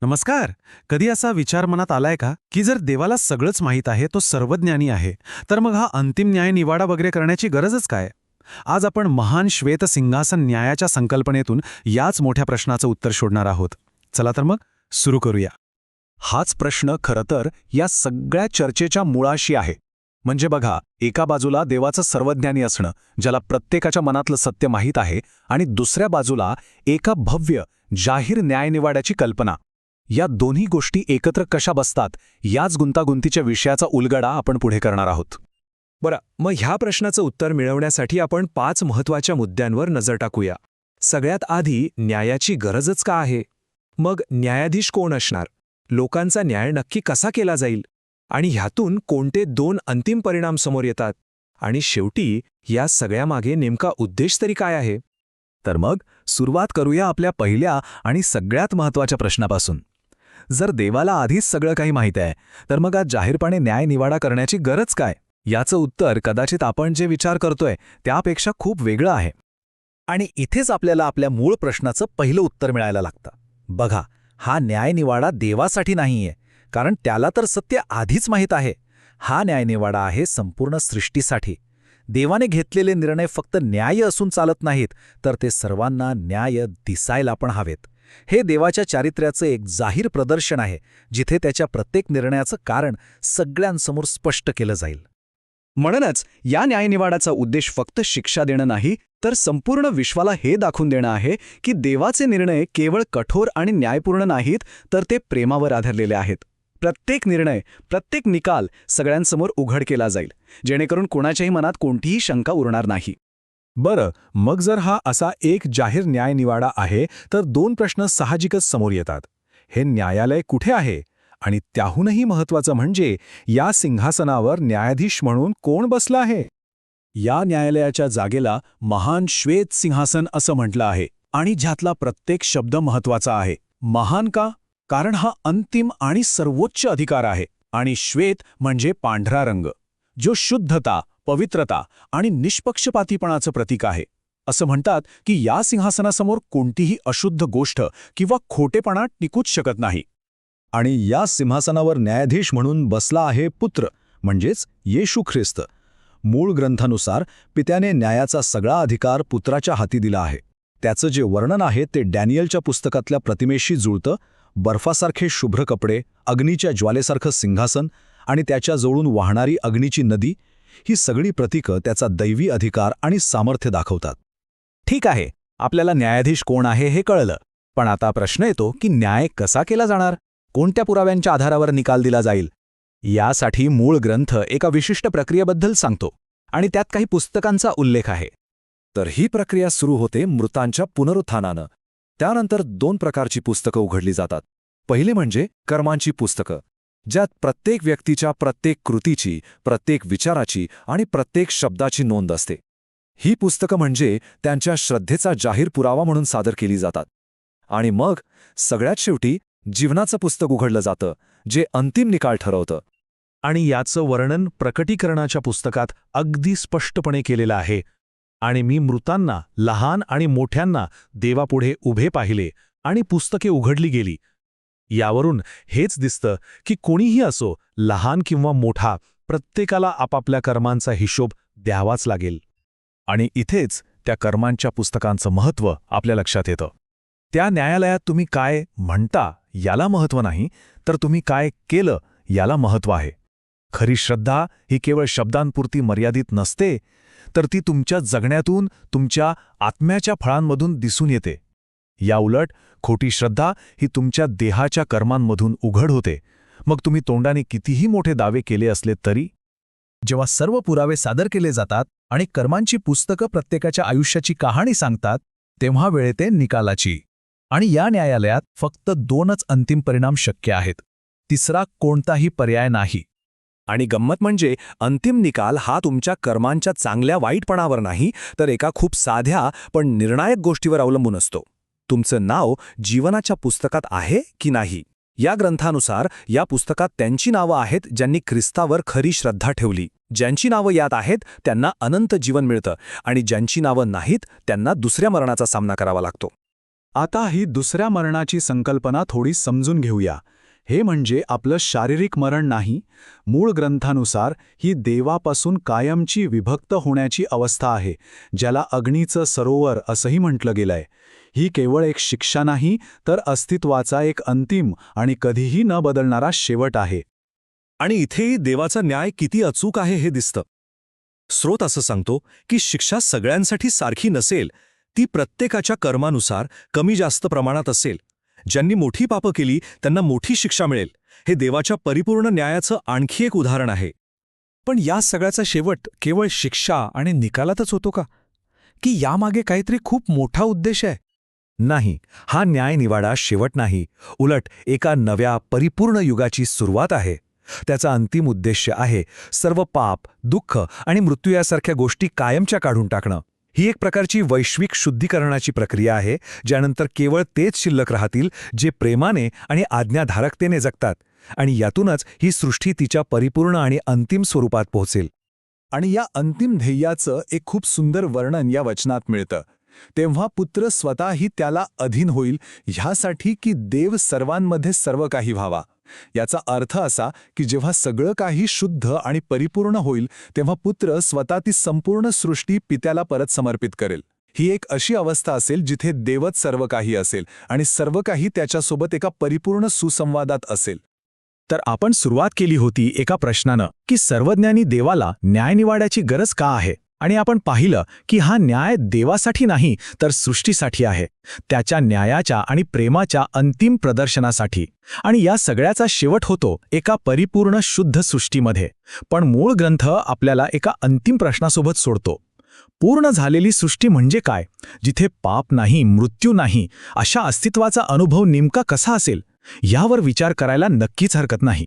नमस्कार. कधी असा विचार मनात आलाय का की जर देवाला सगळंच माहीत आहे, तो सर्वज्ञानी आहे, तर मग हा अंतिम न्याय निवाडा वगैरे करण्याची गरजच काय? आज आपण महान श्वेत सिंहासन न्यायाच्या संकल्पनेतून याच मोठ्या प्रश्नाचं उत्तर शोधणार आहोत. चला तर मग सुरू करूया. हाच प्रश्न खरं तर या सगळ्या चर्चेच्या मुळाशी आहे. म्हणजे बघा, एका बाजूला देवाचं सर्वज्ञानी असणं, ज्याला प्रत्येकाच्या मनातलं सत्य माहीत आहे, आणि दुसऱ्या बाजूला एका भव्य जाहीर न्यायनिवाड्याची कल्पना. या दोन्ही गोष्टी एकत्र कशा बसतात, याच गुंतागुंतीच्या विषयाचा उलगडा आपण पुढे करणार आहोत. बरं, मग ह्या प्रश्नाचं उत्तर मिळवण्यासाठी आपण 5 महत्त्वाच्या मुद्द्यांवर नजर टाकूया. सगळ्यात आधी, न्यायाची गरजच का आहे? मग न्यायाधीश कोण असणार? लोकांचा न्याय नक्की कसा केला जाईल? आणि ह्यातून कोणते 2 अंतिम परिणाम समोर येतात? आणि शेवटी या सगळ्यामागे नेमका उद्देश तरी काय आहे? तर मग सुरुवात करूया आपल्या पहिल्या आणि सगळ्यात महत्त्वाच्या प्रश्नापासून. जर देवाला आधीच सगळं काही माहीत आहे, तर मग आज जाहीरपणे न्याय निवाडा करण्याची गरज काय? याचं उत्तर कदाचित आपण जे विचार करतोय त्यापेक्षा खूप वेगळं आहे. आणि इथेच आपल्याला आपल्या मूळ प्रश्नाचं पहिलं उत्तर मिळायला लागतं. बघा, हा न्यायनिवाडा देवासाठी नाहीये, कारण त्याला तर सत्य आधीच माहीत आहे. हा न्यायनिवाडा आहे संपूर्ण सृष्टीसाठी. देवाने घेतलेले निर्णय फक्त न्याय असून चालत नाहीत, तर ते सर्वांना न्याय दिसायला पण हवेत. हे देवाच्या चारित्र्याचं एक जाहीर प्रदर्शन आहे, जिथे त्याच्या प्रत्येक निर्णयाचं कारण सगळ्यांसमोर स्पष्ट केलं जाईल. म्हणूनच या न्यायनिवाडाचा उद्देश फक्त शिक्षा देणं नाही, तर संपूर्ण विश्वाला हे दाखवून देणं आहे की देवाचे निर्णय केवळ कठोर आणि न्यायपूर्ण नाहीत, तर ते प्रेमावर आधारलेले आहेत. प्रत्येक निर्णय, प्रत्येक निकाल सगळ्यांसमोर उघड केला जाईल, जेणेकरून कोणाच्याही मनात कोणतीही शंका उरणार नाही. बरं, मग जर हा असा एक जाहीर न्यायनिवाडा आहे, तर 2 प्रश्न साहजिकच समोर येतात. हे न्यायालय कुठे आहे? आणि त्याहूनही महत्त्वाचं म्हणजे या सिंहासनावर न्यायाधीश म्हणून कोण बसला आहे? या न्यायालयाच्या जागेला महान श्वेत सिंहासन असं म्हटलं आहे, आणि ज्यातला प्रत्येक शब्द महत्त्वाचा आहे. महान का? कारण हा अंतिम आणि सर्वोच्च अधिकार आहे. आणि श्वेत म्हणजे पांढरा रंग, जो शुद्धता, पवित्रता आणि निष्पक्षपातीपणाचं प्रतीक आहे. असं म्हणतात की या सिंहासनासमोर कोणतीही अशुद्ध गोष्ट किंवा खोटेपणा टिकूच शकत नाही. आणि या सिंहासनावर न्यायाधीश म्हणून बसला आहे पुत्र, म्हणजेच येशू ख्रिस्त. मूळ ग्रंथानुसार पित्याने न्यायाचा सगळा अधिकार पुत्राच्या हाती दिला आहे. त्याचं जे वर्णन आहे ते डॅनियलच्या पुस्तकातल्या प्रतिमेशी जुळतं. बर्फासारखे शुभ्र कपडे, अग्नीच्या ज्वालेसारखं सिंहासन आणि त्याच्या जवळून वाहणारी अग्नीची नदी, ही सगळी प्रतीकं त्याचा दैवी अधिकार आणि सामर्थ्य दाखवतात. ठीक आहे, आपल्याला न्यायाधीश कोण आहे हे कळलं. पण आता प्रश्न येतो की न्याय कसा केला जाणार? कोणत्या पुराव्यांच्या आधारावर निकाल दिला जाईल? यासाठी मूळ ग्रंथ एका विशिष्ट प्रक्रियेबद्दल सांगतो, आणि त्यात काही पुस्तकांचा उल्लेख आहे. तर ही प्रक्रिया सुरू होते मृतांच्या पुनरुत्थानानं. त्यानंतर 2 प्रकारची पुस्तकं उघडली जातात. पहिले म्हणजे कर्मांची पुस्तकं, ज्यात प्रत्येक व्यक्तीच्या प्रत्येक कृतीची, प्रत्येक विचाराची आणि प्रत्येक शब्दाची नोंद असते. ही पुस्तकं म्हणजे त्यांच्या श्रद्धेचा जाहीर पुरावा म्हणून सादर केली जातात. आणि मग सगळ्यात शेवटी जीवनाचं पुस्तक उघडलं जातं, जे अंतिम निकाल ठरवतं. आणि याचं वर्णन प्रकटीकरणाच्या पुस्तकात अगदी स्पष्टपणे केलेलं आहे. आणि मी मृतांना, लहान आणि मोठ्यांना देवापुढे उभे पाहिले, आणि पुस्तके उघडली गेली. यावरून हेच दिसतं की कोणीही असो, लहान किंवा मोठा, प्रत्येकाला आपापल्या कर्मांचा हिशोब द्यावाच लागेल. आणि इथेच त्या कर्मांच्या पुस्तकांचं महत्त्व आपल्या लक्षात येतं. त्या न्यायालयात तुम्ही काय म्हणता याला महत्त्व नाही, तर तुम्ही काय केलं याला महत्त्व आहे. खरी श्रद्धा ही केवळ शब्दांपुरती मर्यादित नसते, तर ती तुमच्या जगण्यातून, तुमच्या आत्म्याच्या फळांमधून दिसून येते. याउलट खोटी श्रद्धा ही तुमच्या देहाच्या कर्मांमधून उघड होते, मग तुम्ही तोंडाने कितीही मोठे दावे केले असले तरी. जेव्हा सर्व पुरावे सादर केले जातात आणि कर्मांची पुस्तकं प्रत्येकाच्या आयुष्याची कहाणी सांगतात, तेव्हा वेळ येते निकालाची. आणि या न्यायालयात फक्त 2च अंतिम परिणाम शक्य आहेत. तिसरा कोणताही पर्याय नाही. आणि गंमत म्हणजे अंतिम निकाल हा तुमच्या कर्मांच्या चांगल्या वाईटपणावर नाही, तर एका खूप साध्या पण निर्णायक गोष्टीवर अवलंबून असतो. तुमचं नाव जीवनाच्या पुस्तकात आहे की नाही? या ग्रंथानुसार या पुस्तकात त्यांची नावं आहेत ज्यांनी ख्रिस्तावर खरी श्रद्धा ठेवली. ज्यांची नावं यात आहेत त्यांना अनंत जीवन मिळतं, आणि ज्यांची नावं नाहीत त्यांना दुसऱ्या मरणाचा सामना करावा लागतो. आता ही दुसऱ्या मरणाची संकल्पना थोडी समजून घेऊया. हे म्हणजे आपलं शारीरिक मरण नाही. मूळ ग्रंथानुसार ही देवापासून कायमची विभक्त होण्याची अवस्था आहे, ज्याला अग्नीचं सरोवर असंही म्हटलं गेलंय. ही केवळ एक शिक्षा नाही, तर अस्तित्वाचा एक अंतिम आणि कधीही न बदलणारा शेवट आहे. आणि इथेही देवाचा न्याय किती अचूक आहे हे दिसतं. स्रोत असं सांगतो की शिक्षा सगळ्यांसाठी सारखी नसेल, ती प्रत्येकाच्या कर्मानुसार कमी जास्त प्रमाणात असेल. ज्यांनी मोठी पापं केली त्यांना मोठी शिक्षा मिळेल. हे देवाच्या परिपूर्ण न्यायाचं आणखी एक उदाहरण आहे. पण या सगळ्याचा शेवट केवळ शिक्षा आणि निकालातच होतो का? की यामागे काहीतरी खूप मोठा उद्देश आहे? नाही, हा न्यायनिवाडा शेवट नाही, उलट एका नव्या परिपूर्ण युगाची सुरुवात आहे. त्याचा अंतिम उद्देश आहे सर्व पाप, दुःख आणि मृत्यू यासारख्या गोष्टी कायमच्या काढून टाकणं. ही एक प्रकारची वैश्विक शुद्धीकरणाची प्रक्रिया आहे, ज्यानंतर केवळ तेच शिल्लक राहतील जे प्रेमाने आणि आज्ञाधारकतेने जगतात, आणि यातूनच ही सृष्टी तिच्या परिपूर्ण आणि अंतिम स्वरूपात पोहोचेल. आणि या अंतिम ध्येयाचं एक खूप सुंदर वर्णन या वचनात मिळतं. तेव्हा पुत्र स्वतःही त्याला अधीन होईल, ह्यासाठी की देव सर्वांमध्ये सर्व काही व्हावा. याचा अर्थ असा की जेव्हा सगळं काही शुद्ध आणि परिपूर्ण होईल, तेव्हा पुत्र स्वतः ती संपूर्ण सृष्टी पित्याला परत समर्पित करेल. ही एक अशी अवस्था असेल जिथे देवच सर्व काही असेल आणि सर्व काही त्याच्यासोबत एका परिपूर्ण सुसंवादात असेल. तर आपण सुरुवात केली होती एका प्रश्नानं की सर्वज्ञानी देवाला न्यायनिवाड्याची गरज का आहे, आणि आपण पाहिलं की हा न्याय देवासाठी नाही तर सृष्टीसाठी आहे, त्याच्या न्यायाच्या आणि प्रेमाच्या अंतिम प्रदर्शनासाठी. आणि या सगळ्याचा शेवट होतो एका परिपूर्ण शुद्ध सृष्टीमध्ये. पण मूळ ग्रंथ आपल्याला एका अंतिम प्रश्नासोबत सोडतो. पूर्ण झालेली सृष्टी म्हणजे काय? जिथे पाप नाही, मृत्यू नाही, अशा अस्तित्वाचा अनुभव नेमका कसा असेल? यावर विचार करायला नक्कीच हरकत नाही.